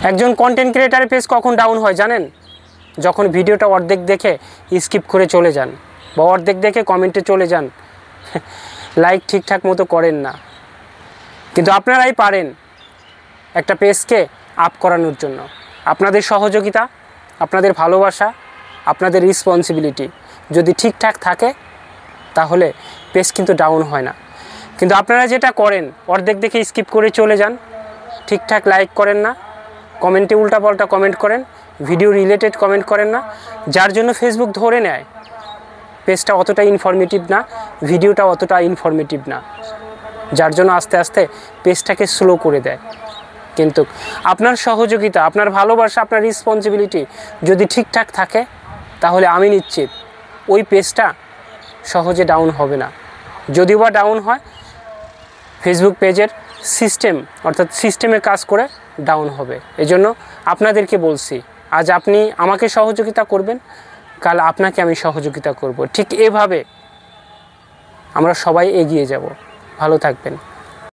একজন content ক্রিয়েটারের page কখন down হয় জানেন? যখন ভিডিওটা অর্ধেক দেখে স্কিপ করে চলে যান বা অর্ধেক দেখে কমেন্টে চলে যান, লাইক ঠিকঠাক মতো করেন না। কিন্তু আপনারাই পারেন একটা পেজকে আপ করানোর জন্য। আপনাদের সহযোগিতা, আপনাদের ভালোবাসা, আপনাদের রেসপন্সিবিলিটি যদি ঠিকঠাক থাকে তাহলে পেজ কিন্তু ডাউন হয় না। কিন্তু আপনারা যেটা করেন, অর্ধেক দেখে স্কিপ করে চলে যান, ঠিকঠাক লাইক করেন না, কমেন্টে উল্টাপাল্টা কমেন্ট করেন, ভিডিও রিলেটেড কমেন্ট করেন না, যার জন্য ফেসবুক ধরে নেয় পেজটা অতটা ইনফরমেটিভ না, ভিডিওটা অতটা ইনফরমেটিভ না, যার জন্য আস্তে আস্তে পেজটাকে স্লো করে দেয়। কিন্তু আপনার সহযোগিতা, আপনার ভালোবাসা, আপনার রেসপন্সিবিলিটি যদি ঠিকঠাক থাকে তাহলে আমি নিশ্চিত ওই পেজটা সহজে ডাউন হবে না। যদিও বা ডাউন হয়, ফেসবুক পেজের সিস্টেম অর্থাৎ সিস্টেমে কাজ করে ডাউন হবে। এজন্য আপনাদেরকে বলছি, আজ আপনি আমাকে সহযোগিতা করবেন, কাল আপনাকে আমি সহযোগিতা করব। ঠিক এভাবে আমরা সবাই এগিয়ে যাব। ভালো থাকবেন।